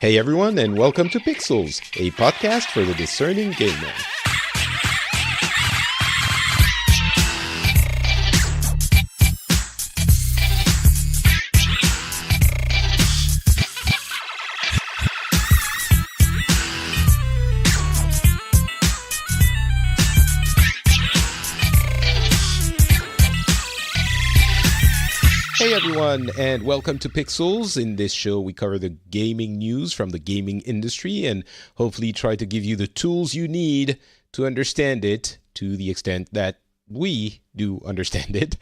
Hey everyone, and welcome to Pixels, a podcast for the discerning gamer. Hey everyone, and welcome to Pixels. In this show, we cover the gaming news from the gaming industry and hopefully try to give you the tools you need to understand it to the extent that we do understand it,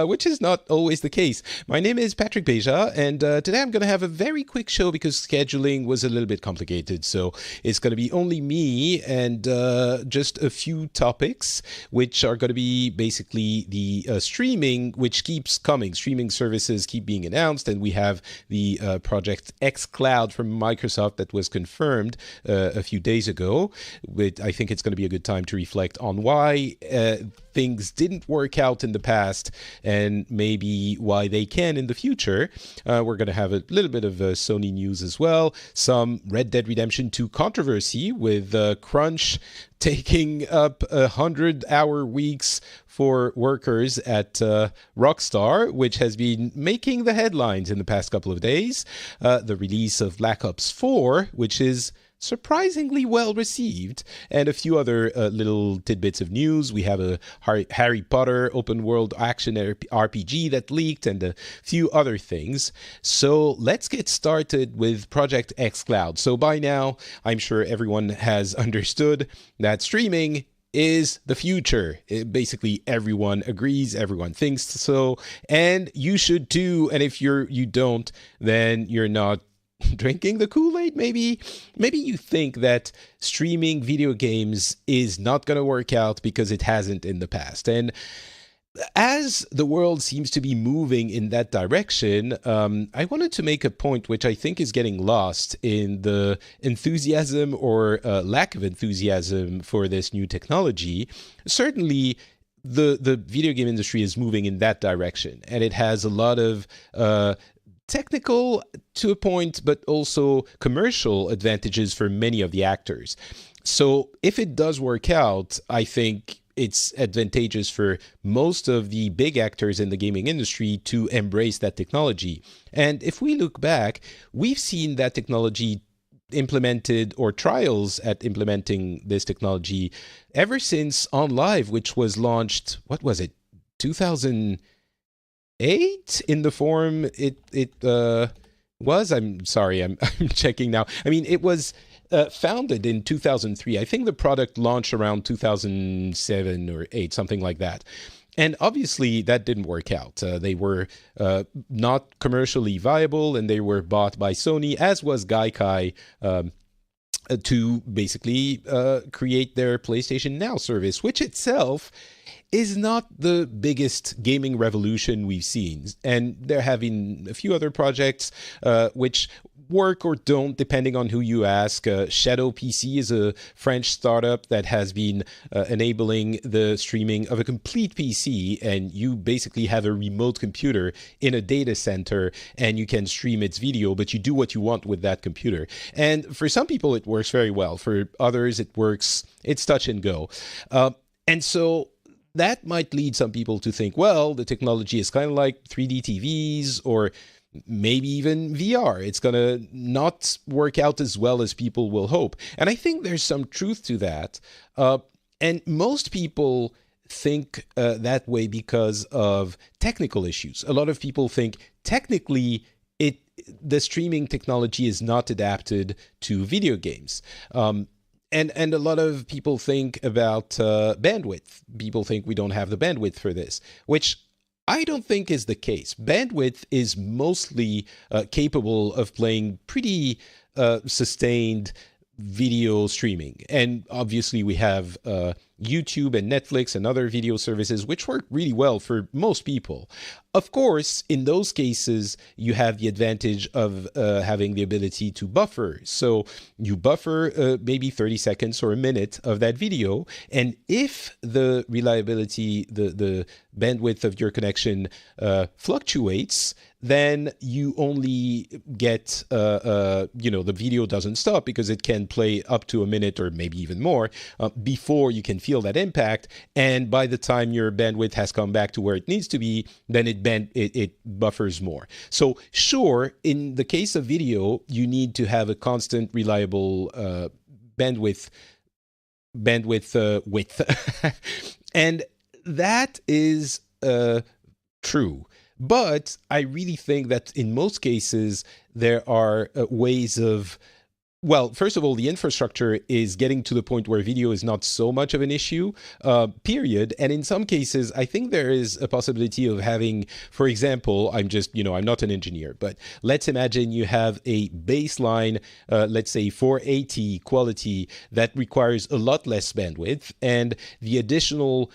which is not always the case. My name is Patrick Beja, and today I'm going to have a very quick show because scheduling was a little bit complicated. So it's going to be only me and just a few topics, which are going to be basically the streaming, which keeps coming. Streaming services keep being announced, and we have the project xCloud from Microsoft that was confirmed a few days ago. I think it's going to be a good time to reflect on why things didn't work out in the past and maybe why they can in the future. We're going to have a little bit of Sony news as well, some Red Dead Redemption 2 controversy with crunch taking up 100-hour weeks for workers at Rockstar, which has been making the headlines in the past couple of days. The release of Black Ops IV, which is surprisingly well received, and a few other little tidbits of news. We have a Harry Potter open world action RPG that leaked and a few other things. So let's get started with Project xCloud. So by now, I'm sure everyone has understood that streaming is the future. Basically, everyone agrees, everyone thinks so, and you should too. And if you don't, then you're not drinking the Kool-Aid. Maybe you think that streaming video games is not going to work out because it hasn't in the past. And as the world seems to be moving in that direction, I wanted to make a point which I think is getting lost in the enthusiasm or lack of enthusiasm for this new technology. Certainly, the video game industry is moving in that direction, and it has a lot of technical to a point, but also commercial advantages for many of the actors. So if it does work out, I think it's advantageous for most of the big actors in the gaming industry to embrace that technology. And if we look back, we've seen that technology implemented, or trials at implementing this technology, ever since OnLive, which was launched, what was it, 2008 in the form it was. I'm sorry, I'm checking now. I mean, it was founded in 2003. I think the product launched around 2007 or 8, something like that. And obviously that didn't work out. They were not commercially viable, and they were bought by Sony, as was Gaikai, to basically create their PlayStation Now service, which itself is not the biggest gaming revolution we've seen. And there have been a few other projects which work or don't, depending on who you ask. Shadow PC is a French startup that has been enabling the streaming of a complete PC, and you basically have a remote computer in a data center, and you can stream its video, but you do what you want with that computer. And for some people, it works very well. For others, it's touch and go. And so that might lead some people to think, well, the technology is kind of like 3D TVs or maybe even VR. It's going to not work out as well as people will hope. And I think there's some truth to that. And most people think that way because of technical issues. A lot of people think technically the streaming technology is not adapted to video games. And a lot of people think about bandwidth. People think we don't have the bandwidth for this, which I don't think is the case. Bandwidth is mostly capable of playing pretty sustained video streaming. And obviously we have YouTube and Netflix and other video services, which work really well for most people. Of course, in those cases, you have the advantage of having the ability to buffer. So you buffer maybe 30 seconds or a minute of that video. And if the reliability, the bandwidth of your connection fluctuates, then you only get, the video doesn't stop because it can play up to a minute or maybe even more before you can feel that impact. And by the time your bandwidth has come back to where it needs to be, then it buffers more. So sure, in the case of video, you need to have a constant, reliable bandwidth width. And that is true. But I really think that in most cases, there are ways of, well, first of all, the infrastructure is getting to the point where video is not so much of an issue, period. And in some cases, I think there is a possibility of having, for example, I'm not an engineer, but let's imagine you have a baseline, let's say 480 quality that requires a lot less bandwidth, and the additional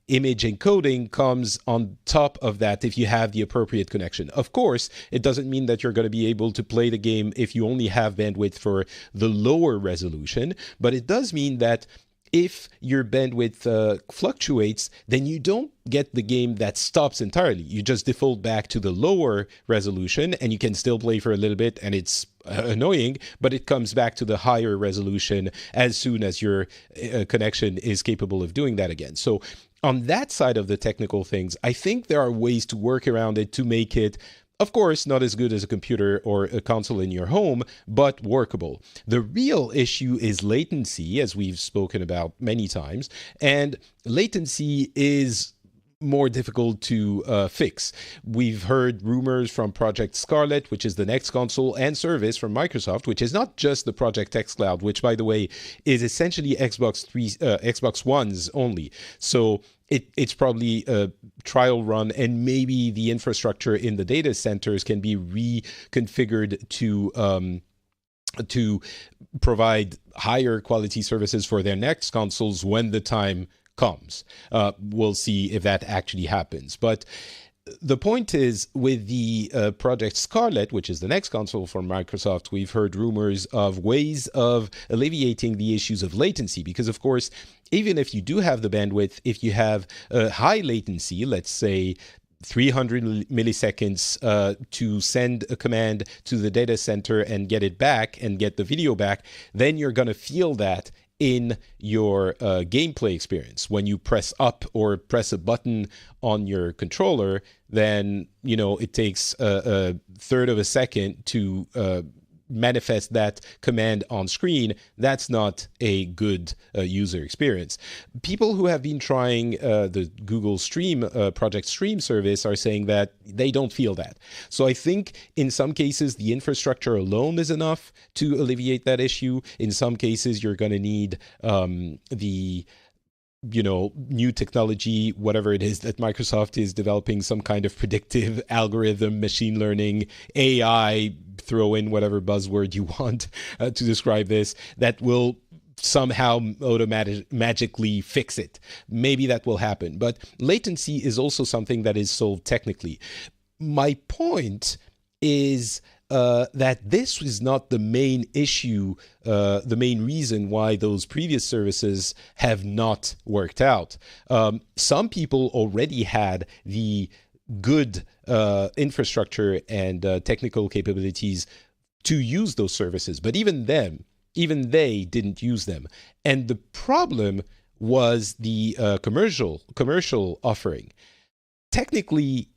image encoding comes on top of that if you have the appropriate connection. Of course, it doesn't mean that you're going to be able to play the game if you only have bandwidth for the lower resolution, but it does mean that if your bandwidth fluctuates, then you don't get the game that stops entirely. You just default back to the lower resolution, and you can still play for a little bit, and it's annoying, but it comes back to the higher resolution as soon as your connection is capable of doing that again. So on that side of the technical things, I think there are ways to work around it to make it, of course, not as good as a computer or a console in your home, but workable. The real issue is latency, as we've spoken about many times, and latency is more difficult to fix. We've heard rumors from Project Scarlet, which is the next console and service from Microsoft, which is not just the Project xCloud, which, by the way, is essentially Xbox One's only. So it's probably a trial run, and maybe the infrastructure in the data centers can be reconfigured to provide higher quality services for their next consoles when the time comes. We'll see if that actually happens. But the point is, with the Project Scarlet, which is the next console from Microsoft, we've heard rumors of ways of alleviating the issues of latency. Because, of course, even if you do have the bandwidth, if you have a high latency, let's say 300 milliseconds to send a command to the data center and get it back and get the video back, then you're going to feel that in your gameplay experience. When you press up or press a button on your controller, then, it takes a third of a second to manifest that command on screen. That's not a good user experience. People who have been trying the Google Stream, Project Stream service are saying that they don't feel that. So I think in some cases, the infrastructure alone is enough to alleviate that issue. In some cases, you're going to need the new technology, whatever it is that Microsoft is developing, some kind of predictive algorithm, machine learning, AI, throw in whatever buzzword you want to describe this, that will somehow magically fix it. Maybe that will happen. But latency is also something that is solved technically. My point is that this is not the main issue, the main reason why those previous services have not worked out. Some people already had the good infrastructure and technical capabilities to use those services, but even they didn't use them. And the problem was the commercial offering. Technically,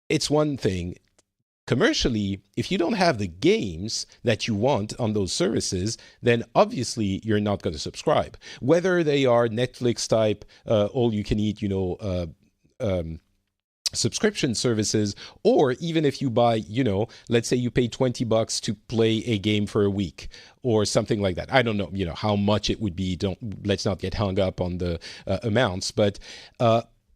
it's one thing. Commercially, if you don't have the games that you want on those services, then obviously you're not going to subscribe. Whether they are Netflix type, all you can eat, subscription services, or even if you buy, let's say you pay $20 to play a game for a week or something like that. I don't know, how much it would be. Let's not get hung up on the amounts. But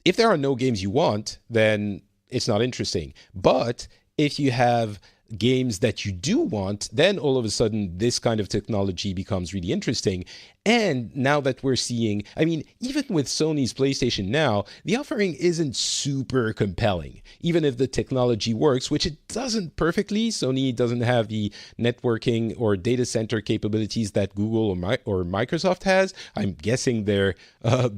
if there are no games you want, then it's not interesting. But if you have games that you do want, then all of a sudden this kind of technology becomes really interesting. And now that we're seeing, I mean, even with Sony's PlayStation Now, the offering isn't super compelling. Even if the technology works, which it doesn't perfectly, Sony doesn't have the networking or data center capabilities that Google or Microsoft has. I'm guessing they're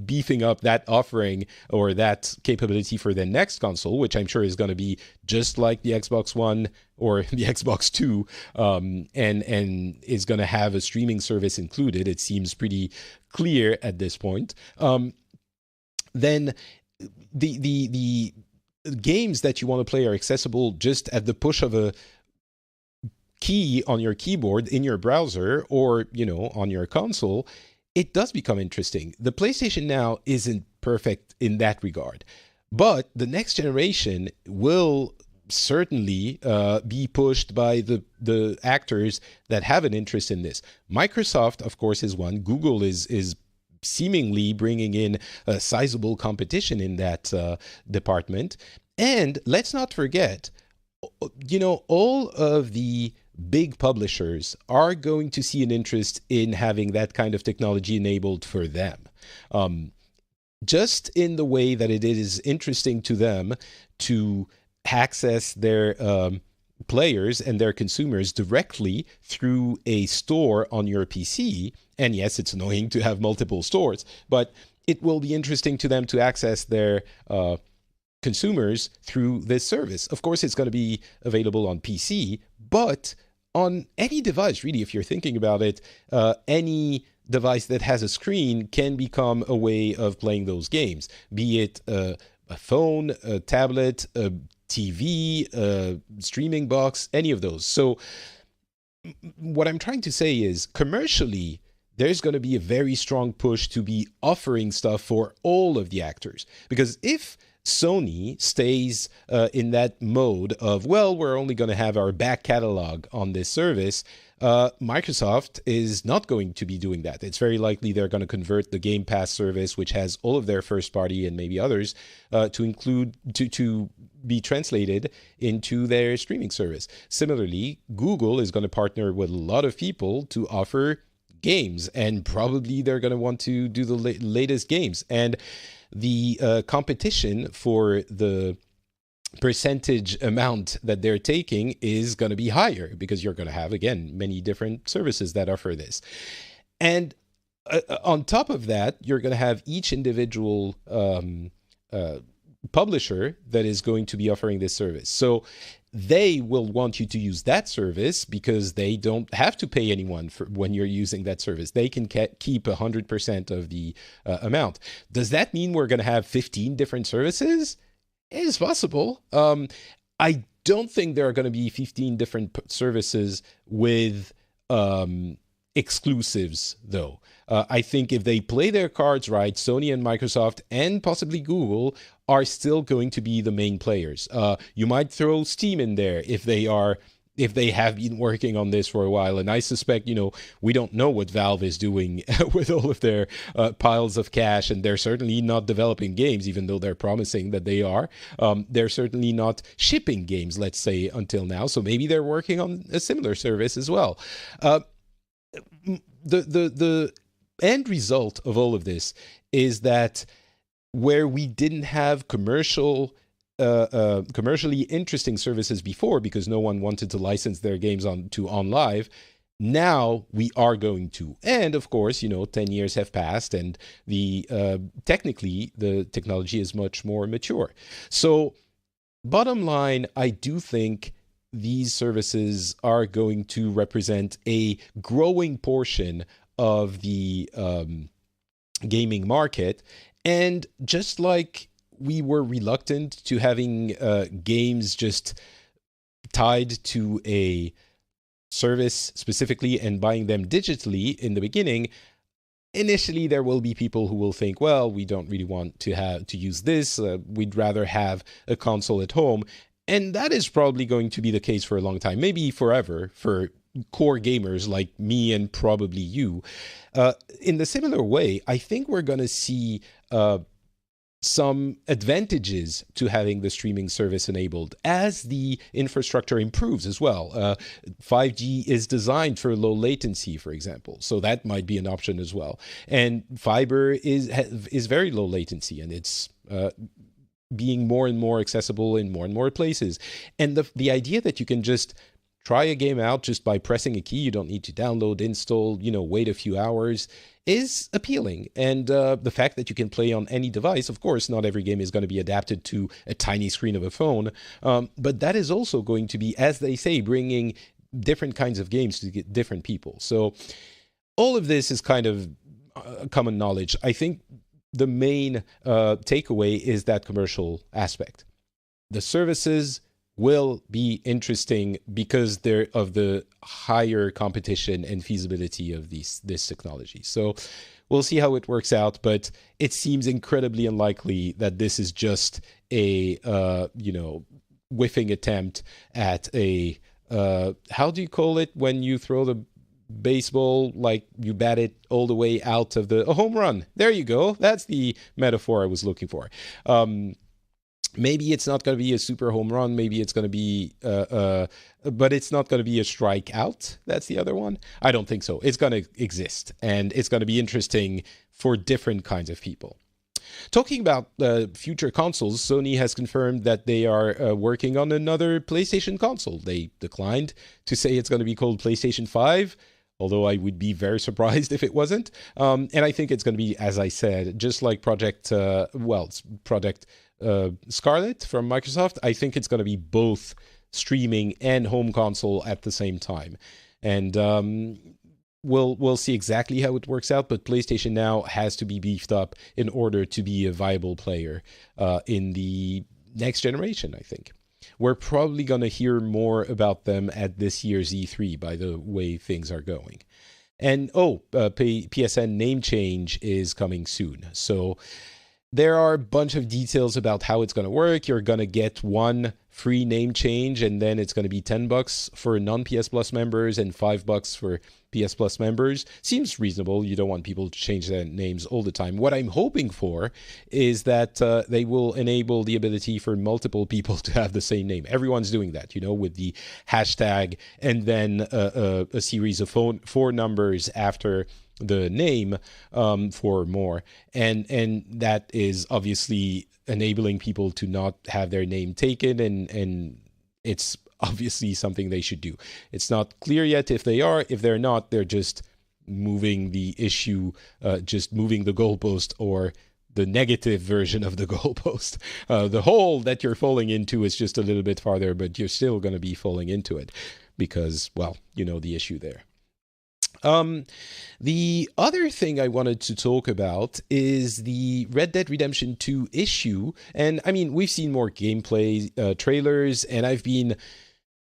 beefing up that offering or that capability for the next console, which I'm sure is going to be just like the Xbox One or the Xbox Two, and is going to have a streaming service included. It seems pretty clear at this point. Then the games that you want to play are accessible just at the push of a key on your keyboard in your browser or on your console. It does become interesting. The PlayStation Now isn't perfect in that regard, but the next generation will certainly be pushed by the actors that have an interest in this. Microsoft, of course, is one. Google is seemingly bringing in a sizable competition in that department. And let's not forget, all of the big publishers are going to see an interest in having that kind of technology enabled for them. Just in the way that it is interesting to them to access their players and their consumers directly through a store on your PC. And yes, it's annoying to have multiple stores, but it will be interesting to them to access their consumers through this service. Of course, it's going to be available on PC, but on any device, really, if you're thinking about it, any device that has a screen can become a way of playing those games, be it a phone, a tablet, a TV, streaming box, any of those. So what I'm trying to say is commercially, there's going to be a very strong push to be offering stuff for all of the actors. Because if Sony stays in that mode of, well, we're only going to have our back catalog on this service, Microsoft is not going to be doing that. It's very likely they're going to convert the Game Pass service, which has all of their first party and maybe others, to be translated into their streaming service. Similarly, Google is going to partner with a lot of people to offer games, and probably they're going to want to do the latest games. And the competition for the percentage amount that they're taking is going to be higher because you're going to have, again, many different services that offer this. And on top of that, you're going to have each individual publisher that is going to be offering this service. So they will want you to use that service because they don't have to pay anyone for when you're using that service. They can keep 100% of the amount. Does that mean we're going to have 15 different services? It is possible. I don't think there are going to be 15 different services with exclusives, though. I think if they play their cards right, Sony and Microsoft and possibly Google are still going to be the main players. You might throw Steam in there if they have been working on this for a while. And I suspect, we don't know what Valve is doing with all of their piles of cash. And they're certainly not developing games, even though they're promising that they are. They're certainly not shipping games, let's say, until now. So maybe they're working on a similar service as well. The end result of all of this is that where we didn't have commercially interesting services before because no one wanted to license their games on live, now we are going to. And of course, 10 years have passed and technically the technology is much more mature. So bottom line, I do think these services are going to represent a growing portion of the gaming market. And just like we were reluctant to having games just tied to a service specifically and buying them digitally in the beginning, initially there will be people who will think, well, we don't really want to use this. We'd rather have a console at home. And that is probably going to be the case for a long time, maybe forever, for core gamers like me and probably you. In the similar way, I think we're going to see some advantages to having the streaming service enabled as the infrastructure improves as well. 5G is designed for low latency, for example, so that might be an option as well. And fiber is very low latency, and it's being more and more accessible in more and more places. And the idea that you can just try a game out just by pressing a key, you don't need to download, install, wait a few hours, is appealing. And the fact that you can play on any device, of course, not every game is going to be adapted to a tiny screen of a phone, but that is also going to be, as they say, bringing different kinds of games to different people. So all of this is kind of common knowledge. I think the main takeaway is that commercial aspect. The services will be interesting because they're of the higher competition and feasibility of this technology. So we'll see how it works out, but it seems incredibly unlikely that this is just a whiffing attempt at a how do you call it when you throw the baseball, like you bat it all the way out of a home run? There you go. That's the metaphor I was looking for. Maybe it's not going to be a super home run. Maybe it's going to be, but it's not going to be a strikeout. That's the other one. I don't think so. It's going to exist, and it's going to be interesting for different kinds of people. Talking about future consoles, Sony has confirmed that they are working on another PlayStation console. They declined to say it's going to be called PlayStation 5, although I would be very surprised if it wasn't. And I think it's going to be, as I said, just like Project Scarlet from Microsoft. I think it's going to be both streaming and home console at the same time. And we'll see exactly how it works out, but PlayStation now has to be beefed up in order to be a viable player in the next generation, I think. We're probably going to hear more about them at this year's E3 by the way things are going. And PSN name change is coming soon. So there are a bunch of details about how it's going to work. You're going to get one free name change, and then it's going to be $10 for non-PS Plus members and $5 for PS Plus members. Seems reasonable. You don't want people to change their names all the time. What I'm hoping for is that they will enable the ability for multiple people to have the same name. Everyone's doing that, with the hashtag and then a series of four numbers after the name for more, and that is obviously enabling people to not have their name taken, and it's obviously something they should do. It's not clear yet if they are. If they're not, they're just moving the issue, just moving the goalpost, or the negative version of the goalpost. The hole that you're falling into is just a little bit farther, but you're still going to be falling into it because, well, the issue there. The other thing I wanted to talk about is the Red Dead Redemption 2 issue. And I mean, we've seen more gameplay trailers, and I've been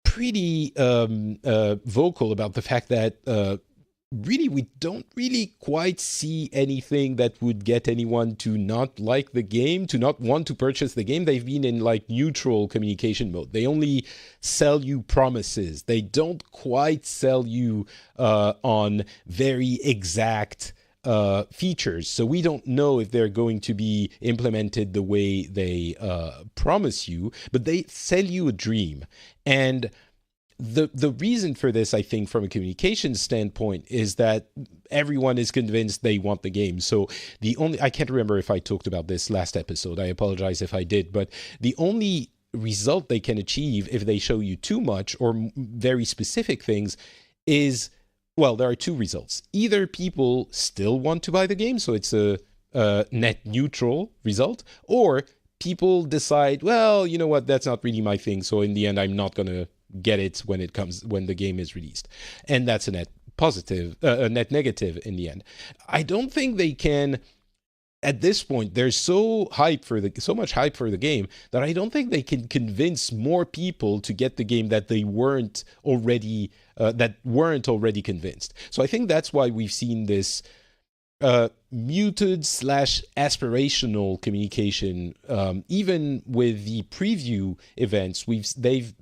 pretty vocal about the fact that really we don't really quite see anything that would get anyone to not like the game, to not want to purchase the game. They've been in like neutral communication mode. They only sell you promises. They don't quite sell you on very exact features. So we don't know if they're going to be implemented the way they promise you, but they sell you a dream. And the reason for this, I think, from a communications standpoint, is that everyone is convinced they want the game. So I can't remember if I talked about this last episode. I apologize if I did, but the only result they can achieve if they show you too much or very specific things is, well, there are two results. Either people still want to buy the game, so it's a net neutral result, or people decide, well, you know what, that's not really my thing, so in the end, I'm not going to get it when the game is released. And that's a net positive, a net negative in the end. I don't think they can, at this point, there's so much hype for the game that I don't think they can convince more people to get the game that they weren't already convinced. So I think that's why we've seen this muted / aspirational communication. Even with the preview events, they've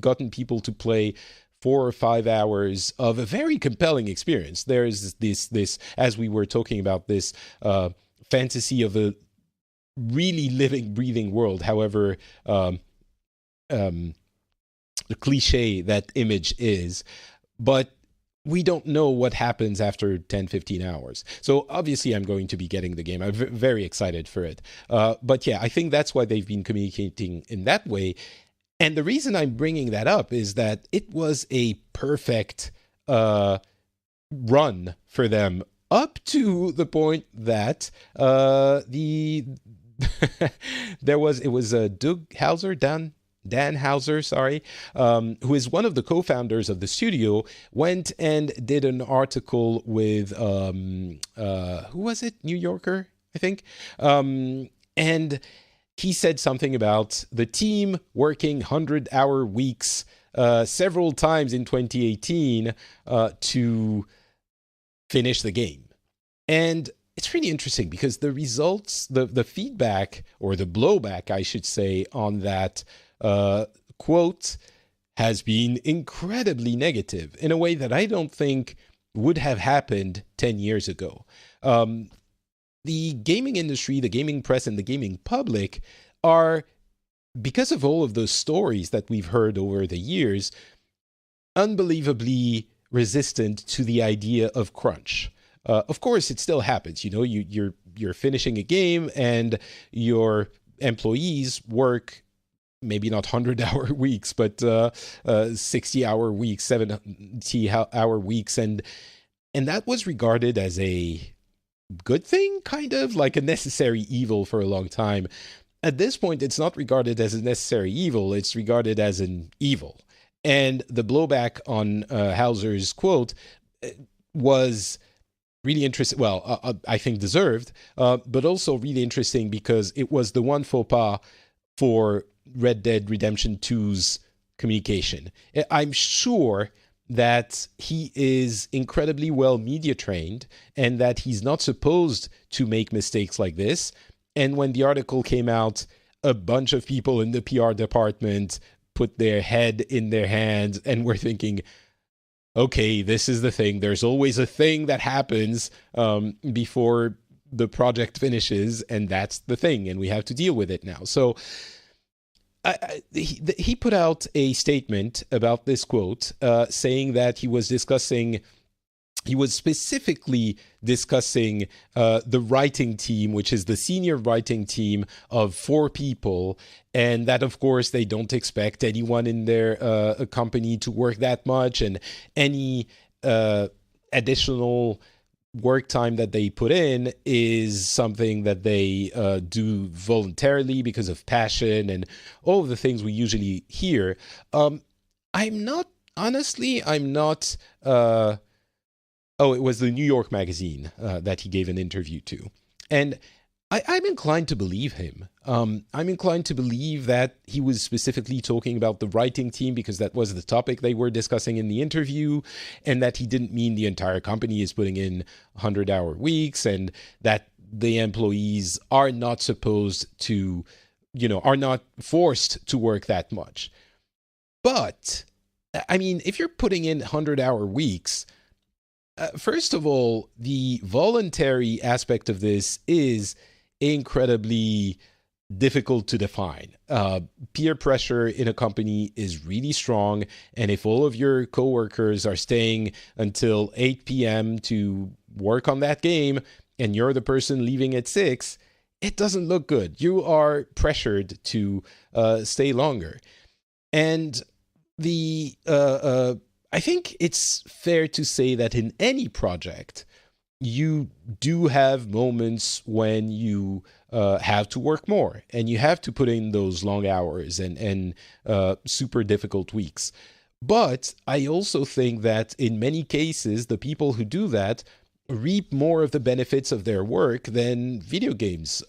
gotten people to play 4 or 5 hours of a very compelling experience. There's this as we were talking about, this fantasy of a really living, breathing world, however um, cliche that image is. But we don't know what happens after 10, 15 hours. So obviously I'm going to be getting the game. I'm very excited for it. But yeah, I think that's why they've been communicating in that way. And the reason I'm bringing that up is that it was a perfect run for them up to the point that the it was Doug Hauser, Dan Hauser, sorry, who is one of the co-founders of the studio, went and did an article with who was it? New Yorker, I think, and he said something about the team working 100-hour weeks several times in 2018 to finish the game. And it's really interesting because the results, the feedback, or the blowback, I should say, on that quote has been incredibly negative in a way that I don't think would have happened 10 years ago. The gaming industry, the gaming press, and the gaming public are, because of all of those stories that we've heard over the years, unbelievably resistant to the idea of crunch. Of course, it still happens. You know, you're finishing a game and your employees work maybe not 100-hour weeks, but 60-hour weeks, 70-hour weeks, and that was regarded as a good thing, kind of like a necessary evil for a long time. At this point, it's not regarded as a necessary evil; it's regarded as an evil. And the blowback on Hauser's quote was really interesting. Well, I think deserved, but also really interesting because it was the one faux pas for Red Dead Redemption 2's communication. I'm sure that he is incredibly well media trained and that he's not supposed to make mistakes like this. And when the article came out, a bunch of people in the PR department put their head in their hands and were thinking, okay, this is the thing. There's always a thing that happens before the project finishes, and that's the thing, and we have to deal with it now. So he put out a statement about this quote, saying that he was specifically discussing the writing team, which is the senior writing team of 4 people, and that, of course, they don't expect anyone in their company to work that much, and any additional work time that they put in is something that they do voluntarily because of passion and all of the things we usually hear. I'm not. Oh, it was the New York Magazine that he gave an interview to. And I'm inclined to believe him. I'm inclined to believe that he was specifically talking about the writing team because that was the topic they were discussing in the interview, and that he didn't mean the entire company is putting in 100-hour weeks, and that the employees are not supposed to, are not forced to work that much. But, I mean, if you're putting in 100-hour weeks, first of all, the voluntary aspect of this is incredibly difficult to define. Peer pressure in a company is really strong, and if all of your coworkers are staying until 8 p.m. to work on that game, and you're the person leaving at 6, it doesn't look good. You are pressured to stay longer. And I think it's fair to say that in any project, you do have moments when you have to work more and you have to put in those long hours and super difficult weeks. But I also think that in many cases, the people who do that reap more of the benefits of their work than video games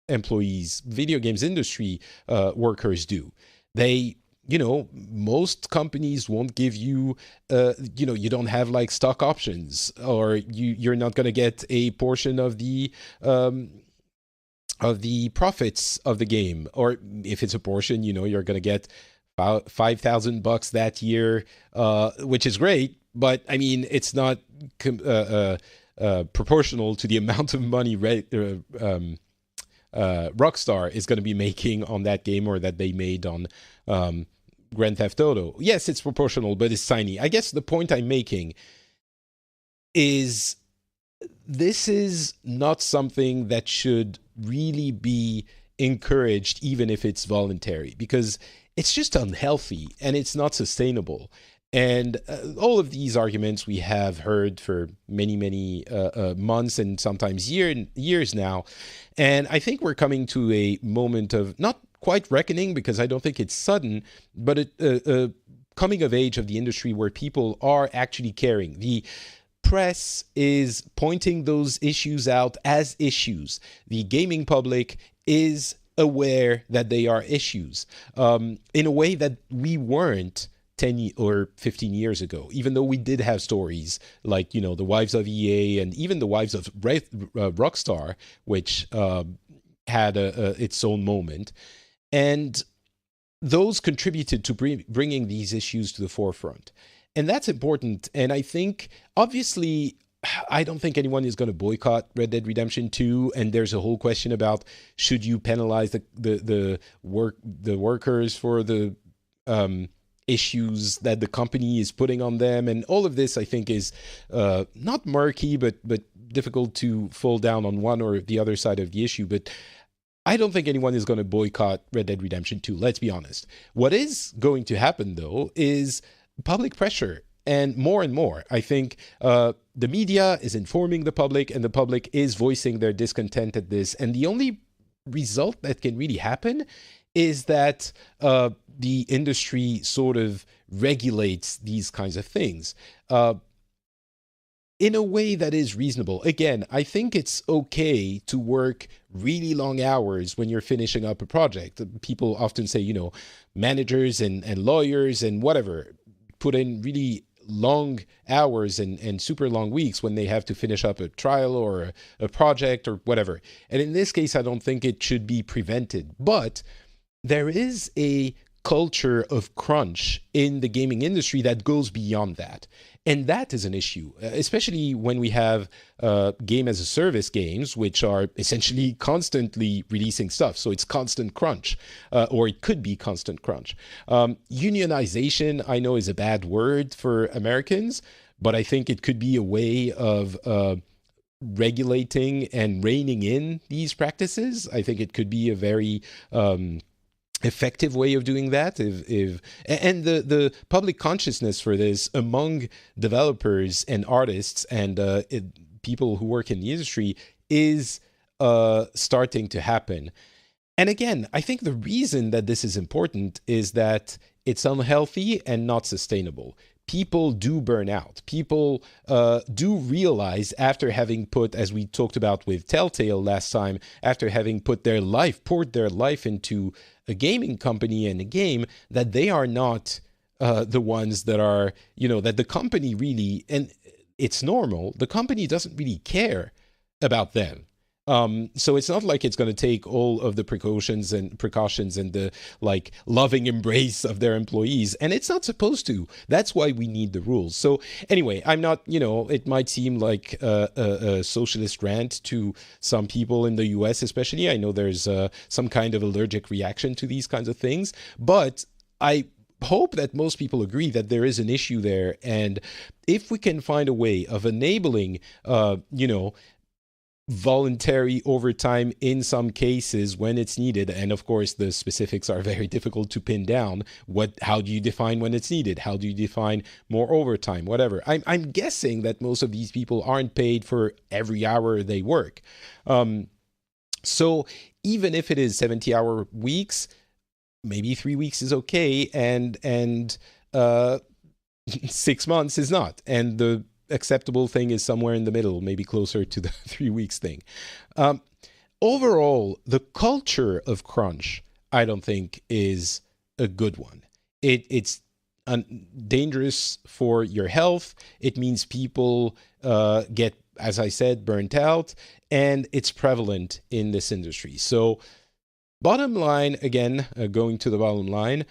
employees, video games industry workers do. They most companies won't give you, you don't have like stock options, or you're not going to get a portion of the profits of the game. Or if it's a portion, you're going to get $5,000 that year, which is great. But I mean, it's not proportional to the amount of money Rockstar is going to be making on that game, or that they made on Grand Theft Auto. Yes, it's proportional, but it's tiny. I guess the point I'm making is this is not something that should really be encouraged, even if it's voluntary, because it's just unhealthy and it's not sustainable. And all of these arguments we have heard for many, many months, and sometimes years now. And I think we're coming to a moment of not quite reckoning, because I don't think it's sudden, but a coming of age of the industry where people are actually caring. The press is pointing those issues out as issues. The gaming public is aware that they are issues, in a way that we weren't 10 or 15 years ago, even though we did have stories like, the Wives of EA and even the Wives of Rockstar, which had its own moment. And those contributed to bringing these issues to the forefront. And that's important. And I think, obviously, I don't think anyone is going to boycott Red Dead Redemption 2. And there's a whole question about, should you penalize the workers for the issues that the company is putting on them? And all of this, I think, is not murky, but difficult to fall down on one or the other side of the issue. But I don't think anyone is going to boycott Red Dead Redemption 2, let's be honest. What is going to happen, though, is public pressure, and more. I think the media is informing the public, and the public is voicing their discontent at this. And the only result that can really happen is that the industry sort of regulates these kinds of things in a way that is reasonable. Again, I think it's okay to work really long hours when you're finishing up a project. People often say, managers and lawyers and whatever put in really long hours and super long weeks when they have to finish up a trial or a project or whatever. And in this case, I don't think it should be prevented. But there is a culture of crunch in the gaming industry that goes beyond that. And that is an issue, especially when we have game as a service games, which are essentially constantly releasing stuff. So it's constant crunch, or it could be constant crunch. Unionization, I know, is a bad word for Americans, but I think it could be a way of regulating and reining in these practices. I think it could be a very effective way of doing that, and the public consciousness for this among developers and artists and people who work in the industry is starting to happen. And again, I think the reason that this is important is that it's unhealthy and not sustainable. People do burn out. People do realize, after having put, as we talked about with Telltale last time, after having poured their life into a gaming company and a game, that they are not the ones that are, that the company really, and it's normal, the company doesn't really care about them. So it's not like it's going to take all of the precautions and the loving embrace of their employees, and it's not supposed to. That's why we need the rules. So anyway, I'm not, it might seem like a socialist rant to some people in the US, especially. I know there's some kind of allergic reaction to these kinds of things, but I hope that most people agree that there is an issue there. And if we can find a way of enabling, voluntary overtime in some cases when it's needed, and of course the specifics are very difficult to pin down. How do you define when it's needed? How do you define more overtime? Whatever. I'm guessing that most of these people aren't paid for every hour they work. So even if it is 70-hour weeks, maybe 3 weeks is okay, and 6 months is not. And the acceptable thing is somewhere in the middle, maybe closer to the 3 weeks thing. Overall, the culture of crunch, I don't think, is a good one. It's dangerous for your health. It means people get, as I said, burnt out, and it's prevalent in this industry. So bottom line, again, going to the bottom line,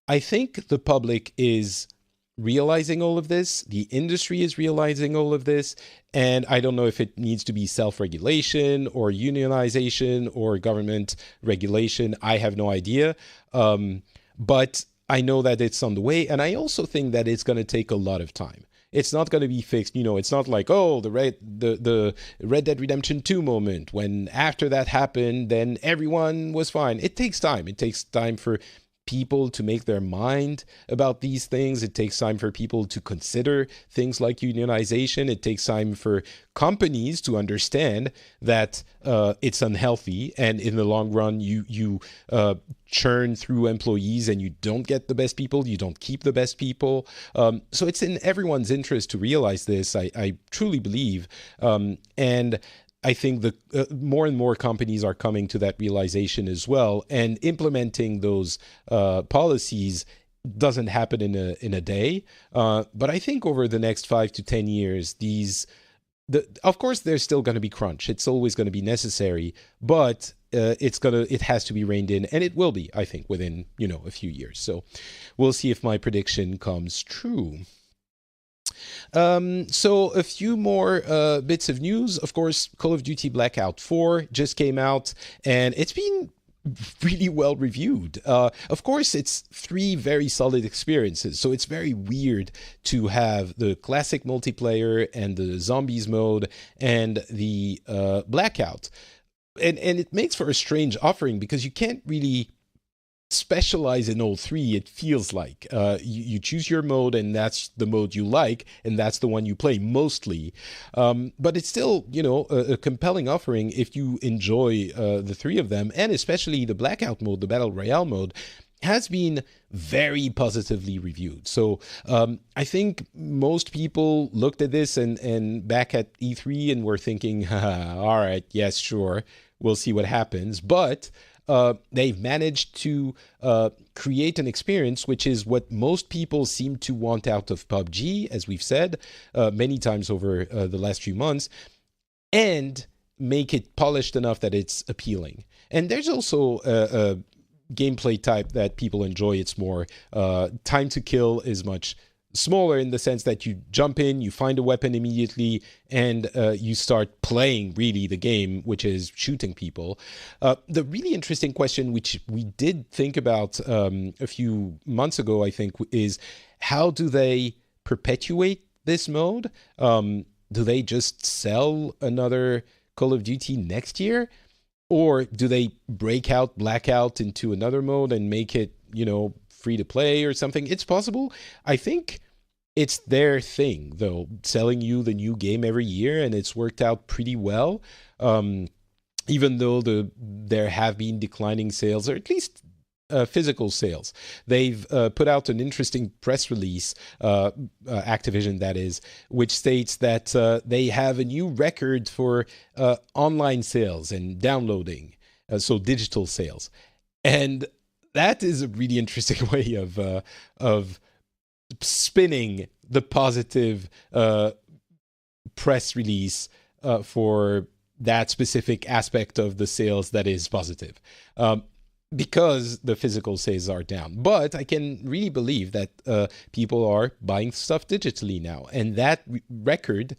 I think the public is realizing all of this. The industry is realizing all of this. And I don't know if it needs to be self-regulation or unionization or government regulation. I have no idea. But I know that it's on the way. And I also think that it's going to take a lot of time. It's not going to be fixed. It's not like, oh, the Red Dead Redemption 2 moment, when after that happened, then everyone was fine. It takes time. It takes time for people to make their mind about these things. It takes time for people to consider things like unionization. It takes time for companies to understand that it's unhealthy, and in the long run, you churn through employees, and you don't get the best people. You don't keep the best people. So it's in everyone's interest to realize this. I truly believe, and I think the more and more companies are coming to that realization as well, and implementing those policies doesn't happen in a day. But I think over the next 5 to 10 years, of course, there's still going to be crunch. It's always going to be necessary, but it has to be reined in, and it will be, I think, within a few years. So we'll see if my prediction comes true. So a few more bits of news. Of course, Call of Duty Black Ops IV just came out, and it's been really well reviewed. Of course, it's 3 very solid experiences, so it's very weird to have the classic multiplayer and the zombies mode and the Blackout. And it makes for a strange offering because you can't really specialize in all 3. It feels like you choose your mode, and that's the mode you like, and that's the one you play mostly. But it's still a compelling offering if you enjoy the 3 of them, and especially the Blackout mode, the Battle Royale mode, has been very positively reviewed. So I think most people looked at this and back at E3 and were thinking, all right, yes, sure, we'll see what happens. But they've managed to create an experience which is what most people seem to want out of PUBG, as we've said many times over the last few months, and make it polished enough that it's appealing. And there's also a gameplay type that people enjoy. It's more time to kill is much smaller, in the sense that you jump in, you find a weapon immediately, and you start playing really the game, which is shooting people. The really interesting question, which we did think about a few months ago, I think, is how do they perpetuate this mode? Do they just sell another Call of Duty next year? Or do they break out Blackout into another mode and make it, free to play or something? It's possible. I think it's their thing, though, selling you the new game every year, and it's worked out pretty well. Even though there have been declining sales, or at least physical sales. They've put out an interesting press release, Activision that is, which states that they have a new record for online sales and downloading, so digital sales. And that is a really interesting way of spinning the positive press release for that specific aspect of the sales that is positive, because the physical sales are down. But I can really believe that people are buying stuff digitally now. And that record,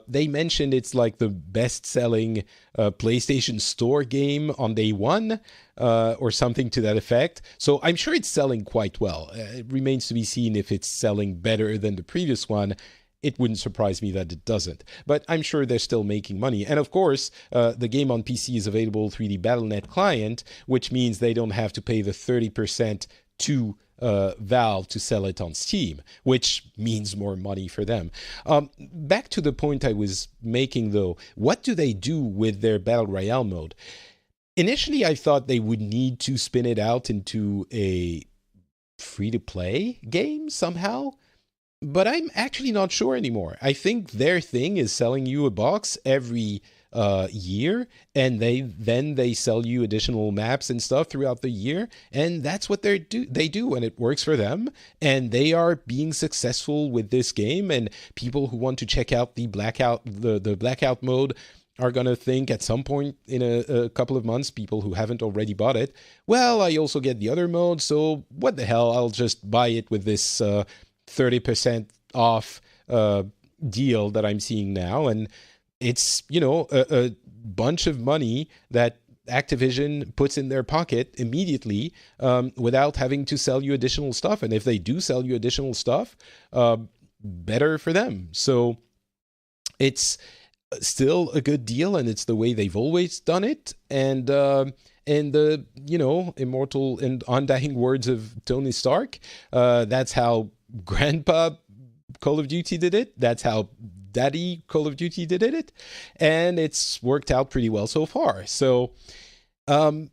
they mentioned it's like the best-selling PlayStation Store game on day one, or something to that effect. So I'm sure it's selling quite well. It remains to be seen if it's selling better than the previous one. It wouldn't surprise me that it doesn't. But I'm sure they're still making money. And of course, the game on PC is available 3D Battle.net client, which means they don't have to pay the 30% to Valve to sell it on Steam, which means more money for them. Back to the point I was making, though. What do they do with their Battle Royale mode? Initially, I thought they would need to spin it out into a free-to-play game somehow. But I'm actually not sure anymore. I think their thing is selling you a box every year, and they sell you additional maps and stuff throughout the year, and that's what they do, and it works for them, and they are being successful with this game. And people who want to check out the Blackout mode are going to think at some point in a couple of months, people who haven't already bought it, well, I also get the other mode, so what the hell, I'll just buy it with this 30% off deal that I'm seeing now. And it's, a bunch of money that Activision puts in their pocket immediately without having to sell you additional stuff. And if they do sell you additional stuff, better for them. So it's still a good deal, and it's the way they've always done it. And the immortal and undying words of Tony Stark, that's how Grandpa Call of Duty did it. That's how Daddy Call of Duty did it, and it's worked out pretty well so far. So I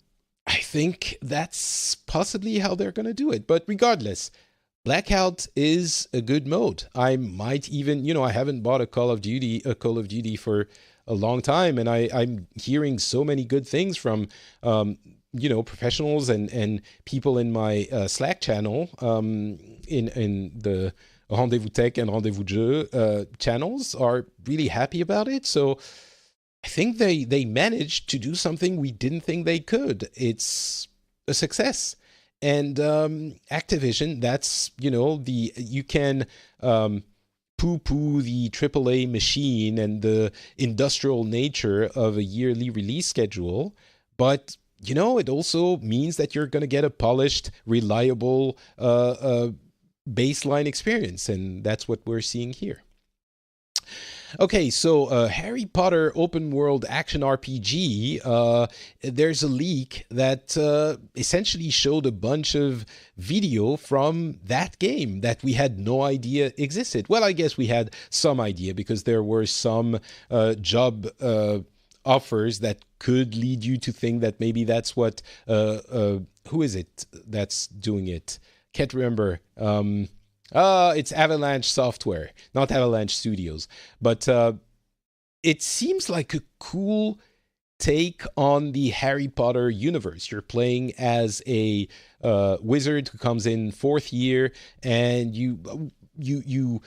think that's possibly how they're going to do it. But regardless, Blackout is a good mode. I might even, I haven't bought a Call of Duty for a long time, and I'm hearing so many good things from professionals and people in my Slack channel, in the Rendezvous Tech and Rendezvous Jeu channels are really happy about it. So I think they managed to do something we didn't think they could. It's a success. And Activision, that's, you can poo-poo the AAA machine and the industrial nature of a yearly release schedule, but it also means that you're going to get a polished, reliable baseline experience, and that's what we're seeing here. Okay, so Harry Potter open world action RPG, there's a leak that essentially showed a bunch of video from that game that we had no idea existed. Well, I guess we had some idea because there were some job offers that could lead you to think that maybe that's what, who is it that's doing it? Can't remember. It's Avalanche Software, not Avalanche Studios. But it seems like a cool take on the Harry Potter universe. You're playing as a wizard who comes in fourth year, and you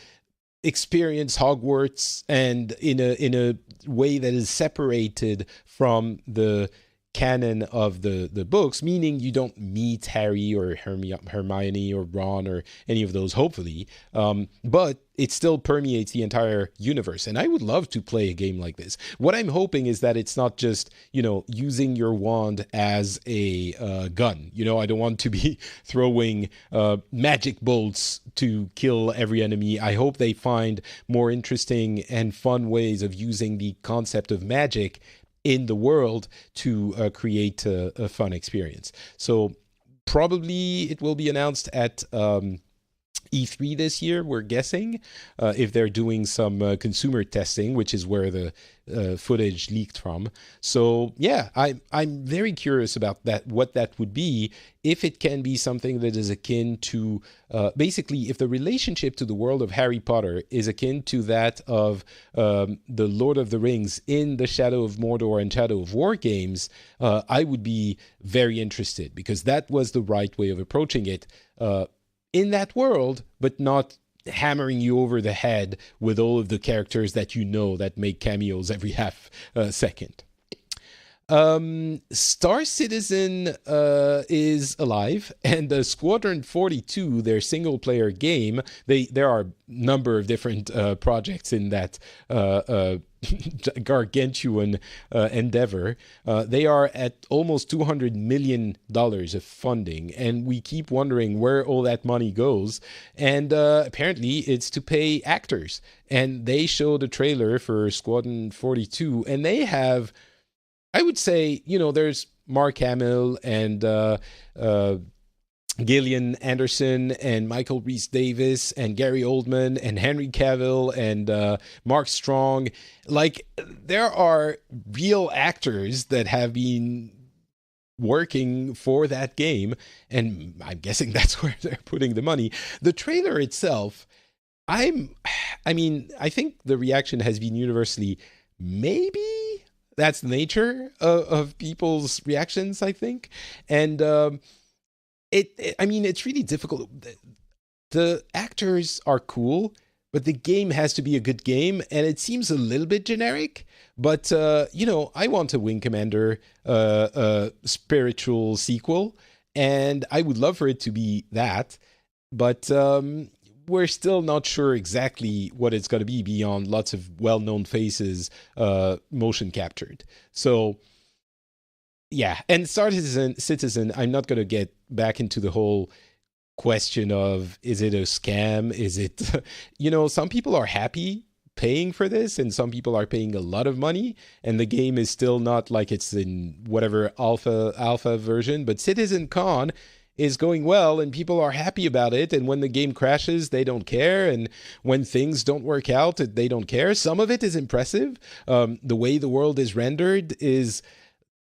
experience Hogwarts, and in a way that is separated from the canon of the books, meaning you don't meet Harry or Hermione or Ron or any of those, hopefully, but it still permeates the entire universe. And I would love to play a game like this. What I'm hoping is that it's not just, using your wand as a gun. I don't want to be throwing magic bolts to kill every enemy. I hope they find more interesting and fun ways of using the concept of magic in the world to create a fun experience. So probably it will be announced at E3 this year, we're guessing, if they're doing some consumer testing, which is where the footage leaked from. So yeah, I'm very curious about that, what that would be, if it can be something that is akin to, basically, if the relationship to the world of Harry Potter is akin to that of the Lord of the Rings in the Shadow of Mordor and Shadow of War games, I would be very interested, because that was the right way of approaching it in that world, but not hammering you over the head with all of the characters that that make cameos every half second. Star Citizen is alive, and Squadron 42, their single-player game, there are a number of different projects in that gargantuan endeavor. They are at almost $200 million of funding, and we keep wondering where all that money goes. And apparently it's to pay actors. And they showed a trailer for Squadron 42, and they have, I would say, there's Mark Hamill and Gillian Anderson and Michael Rhys-Davis and Gary Oldman and Henry Cavill and Mark Strong. Like, there are real actors that have been working for that game, and I'm guessing that's where they're putting the money. The trailer itself, I think the reaction has been universally, maybe that's the nature of people's reactions, I think. And it's really difficult. The actors are cool, but the game has to be a good game, and it seems a little bit generic. But, I want a Wing Commander spiritual sequel, and I would love for it to be that. But we're still not sure exactly what it's going to be beyond lots of well-known faces motion captured. So yeah, and Star Citizen, I'm not going to get back into the whole question of is it a scam? Is it, some people are happy paying for this and some people are paying a lot of money and the game is still not like it's in whatever alpha version, but Citizen Con is going well and people are happy about it, and when the game crashes they don't care, and when things don't work out they don't care. Some of it is impressive. The way the world is rendered is,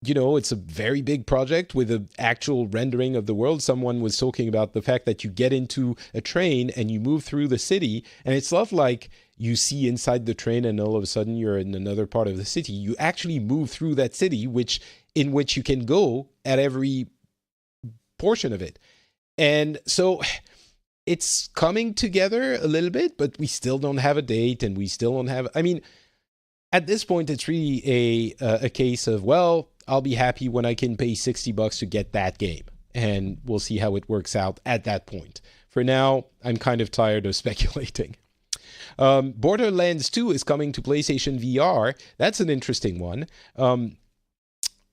it's a very big project with an actual rendering of the world. Someone was talking about the fact that you get into a train and you move through the city, and it's not like you see inside the train and all of a sudden you're in another part of the city. You actually move through that city, in which you can go at every portion of it. And so it's coming together a little bit, but we still don't have a date, and we still don't have, at this point, it's really a case of, well, I'll be happy when I can pay $60 to get that game, and we'll see how it works out at that point. For now, I'm kind of tired of speculating. Borderlands 2 is coming to PlayStation VR. That's an interesting one.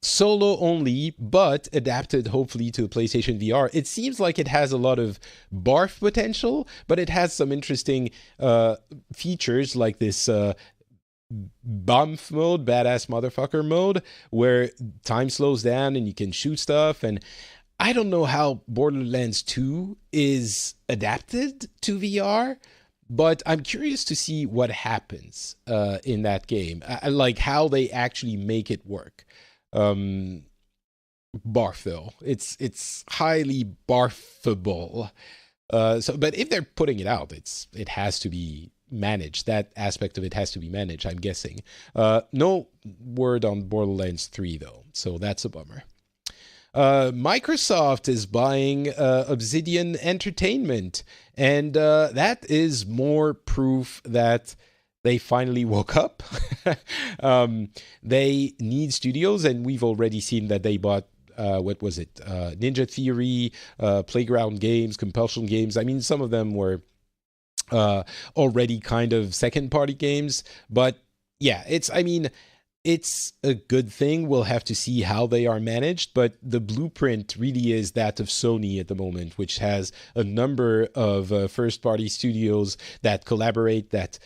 Solo only, but adapted hopefully to PlayStation VR. It seems like it has a lot of barf potential, but it has some interesting features like this BAMF mode, badass motherfucker mode, where time slows down and you can shoot stuff. And I don't know how Borderlands 2 is adapted to VR, but I'm curious to see what happens in that game. Like how they actually make it work. Barf though. It's highly barfable. But if they're putting it out, it has to be managed. That aspect of it has to be managed, I'm guessing. No word on Borderlands 3 though, so that's a bummer. Microsoft is buying Obsidian Entertainment, and that is more proof that they finally woke up. They need studios, and we've already seen that they bought Ninja Theory, Playground Games, Compulsion Games. Some of them were already kind of second-party games, but yeah, it's a good thing. We'll have to see how they are managed, but the blueprint really is that of Sony at the moment, which has a number of first-party studios that collaborate, that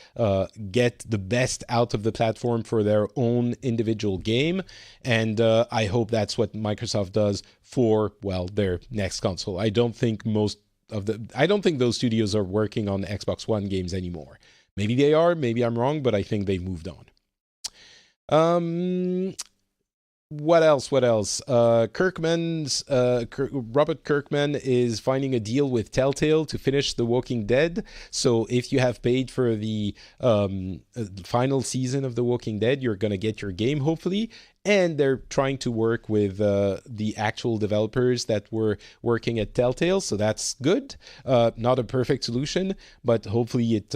get the best out of the platform for their own individual game, and I hope that's what Microsoft does for, well, their next console. I don't think those studios are working on Xbox One games anymore. Maybe they are, maybe I'm wrong, but I think they've moved on. What else? Robert Kirkman is finding a deal with Telltale to finish The Walking Dead. So if you have paid for the final season of The Walking Dead, you're going to get your game, hopefully. And they're trying to work with the actual developers that were working at Telltale. So that's good. Not a perfect solution, but hopefully it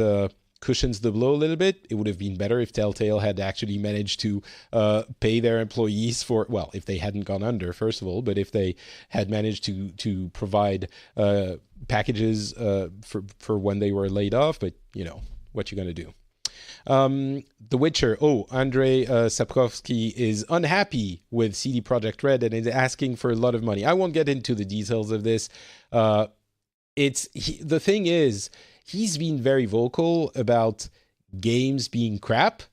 cushions the blow a little bit. It would have been better if Telltale had actually managed to pay their employees for, well, if they hadn't gone under, first of all, but if they had managed to provide packages for when they were laid off. But, what you going to do? The Witcher. Andrei Sapkowski is unhappy with CD Projekt Red and is asking for a lot of money. I won't get into the details of this. The thing is, he's been very vocal about games being crap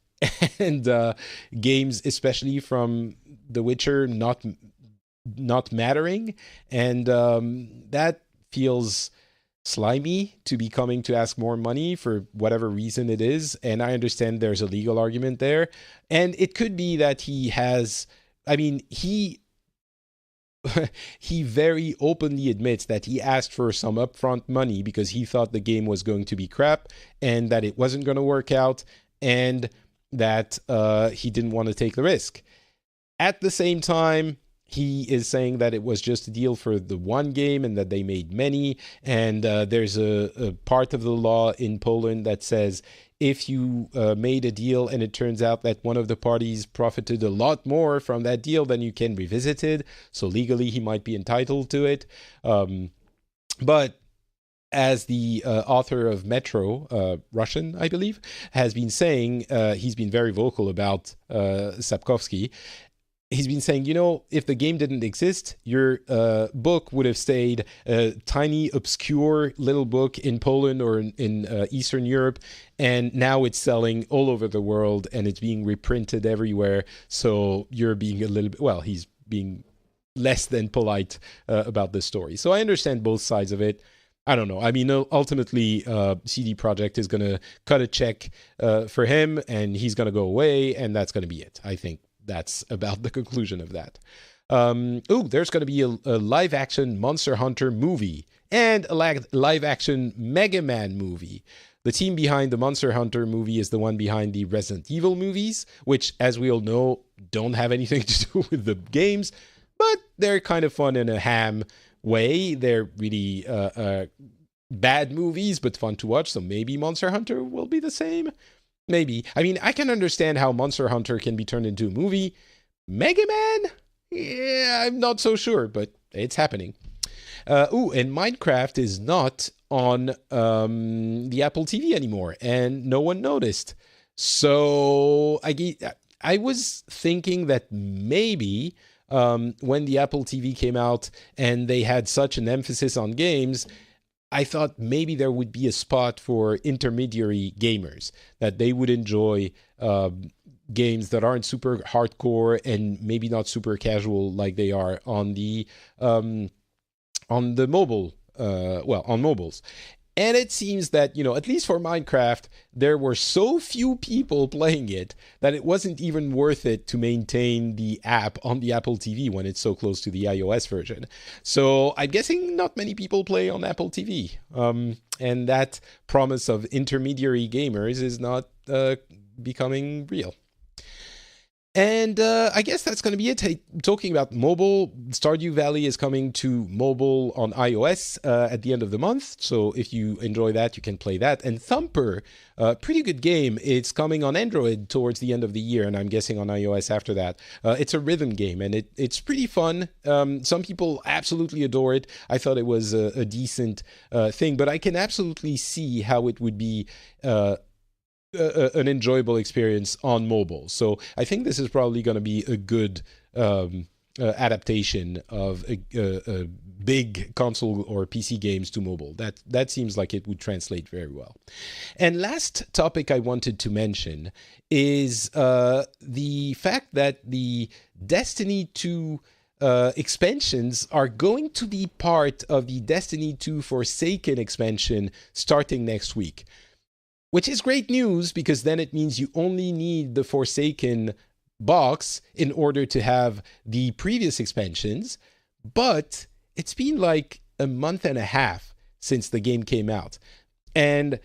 and games, especially from The Witcher, not mattering. And that feels slimy to be coming to ask more money for whatever reason it is. And I understand there's a legal argument there. And it could be that he very openly admits that he asked for some upfront money because he thought the game was going to be crap and that it wasn't going to work out, and that he didn't want to take the risk. At the same time, he is saying that it was just a deal for the one game and that they made many. And there's a part of the law in Poland that says if you made a deal and it turns out that one of the parties profited a lot more from that deal, then you can revisit it. So legally, he might be entitled to it. But as the author of Metro, Russian, I believe, has been saying, he's been very vocal about Sapkowski. He's been saying, if the game didn't exist, your book would have stayed a tiny, obscure little book in Poland or in Eastern Europe, and now it's selling all over the world and it's being reprinted everywhere. So you're being a little bit, well, he's being less than polite about this story. So I understand both sides of it. I don't know. I mean, ultimately, CD Projekt is going to cut a check for him, and he's going to go away, and that's going to be it. I think that's about the conclusion of that. There's going to be a live-action Monster Hunter movie and a live-action Mega Man movie. The team behind the Monster Hunter movie is the one behind the Resident Evil movies, which, as we all know, don't have anything to do with the games, but they're kind of fun in a ham way. They're really bad movies, but fun to watch. So maybe Monster Hunter will be the same. Maybe. I mean, I can understand how Monster Hunter can be turned into a movie. Mega Man? Yeah, I'm not so sure, but it's happening. And Minecraft is not on the Apple TV anymore, and no one noticed. So I was thinking that maybe when the Apple TV came out and they had such an emphasis on games, I thought maybe there would be a spot for intermediary gamers, that they would enjoy games that aren't super hardcore and maybe not super casual like they are on the mobile, on mobiles. And it seems that, at least for Minecraft, there were so few people playing it that it wasn't even worth it to maintain the app on the Apple TV when it's so close to the iOS version. So I'm guessing not many people play on Apple TV. And that promise of intermediary gamers is not becoming real. And I guess that's going to be it. Hey, talking about mobile, Stardew Valley is coming to mobile on iOS at the end of the month. So if you enjoy that, you can play that. And Thumper, pretty good game. It's coming on Android towards the end of the year, and I'm guessing on iOS after that. It's a rhythm game, and it's pretty fun. Some people absolutely adore it. I thought it was a decent thing, but I can absolutely see how it would be an enjoyable experience on mobile. So I think this is probably going to be a good adaptation of a big console or PC games to mobile. That seems like it would translate very well. And last topic I wanted to mention is the fact that the Destiny 2 expansions are going to be part of the Destiny 2 Forsaken expansion starting next week. Which is great news, because then it means you only need the Forsaken box in order to have the previous expansions. But it's been like a month and a half since the game came out. And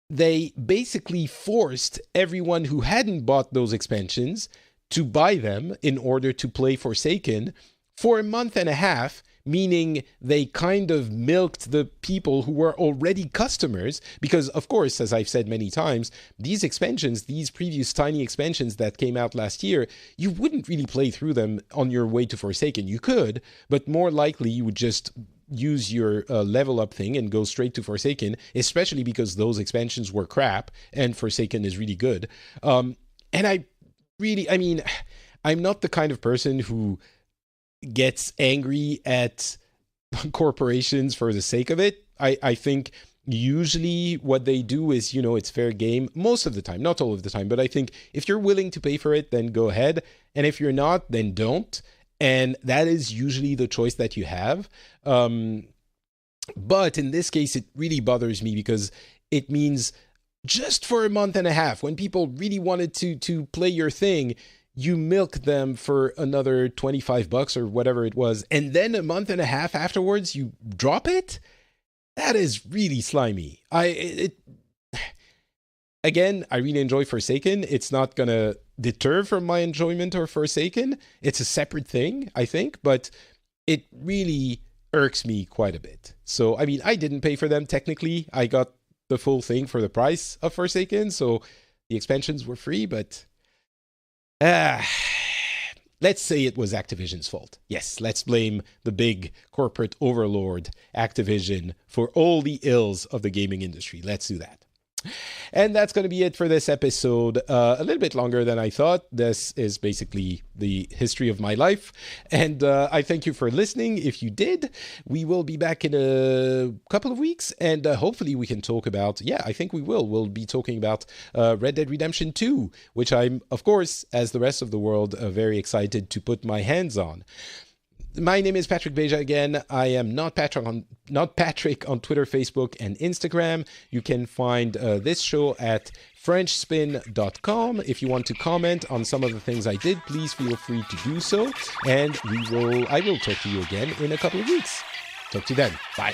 they basically forced everyone who hadn't bought those expansions to buy them in order to play Forsaken for a month and a half, meaning they kind of milked the people who were already customers, because, of course, as I've said many times, these expansions, these previous tiny expansions that came out last year, you wouldn't really play through them on your way to Forsaken. You could, but more likely you would just use your level up thing and go straight to Forsaken, especially because those expansions were crap and Forsaken is really good. And I'm not the kind of person who gets angry at corporations for the sake of it. I think usually what they do is, it's fair game most of the time, not all of the time, but I think if you're willing to pay for it, then go ahead. And if you're not, then don't. And that is usually the choice that you have. But in this case, it really bothers me because it means just for a month and a half, when people really wanted to play your thing, you milk them for another $25 or whatever it was, and then a month and a half afterwards you drop it. That is really slimy. Again, I really enjoy Forsaken. It's not gonna deter from my enjoyment of Forsaken. It's a separate thing, I think, but it really irks me quite a bit. So I mean, I didn't pay for them technically. I got the full thing for the price of Forsaken, so the expansions were free, but let's say it was Activision's fault. Yes, let's blame the big corporate overlord, Activision, for all the ills of the gaming industry. Let's do that. And that's going to be it for this episode. A little bit longer than I thought. This is basically the history of my life. And I thank you for listening. If you did, we will be back in a couple of weeks. And hopefully we can talk about, I think we will. We'll be talking about Red Dead Redemption 2, which I'm, of course, as the rest of the world, very excited to put my hands on. My name is Patrick Beja again. I am not Patrick on Twitter, Facebook, and Instagram. You can find this show at FrenchSpin.com. If you want to comment on some of the things I did, please feel free to do so. And I will talk to you again in a couple of weeks. Talk to you then. Bye.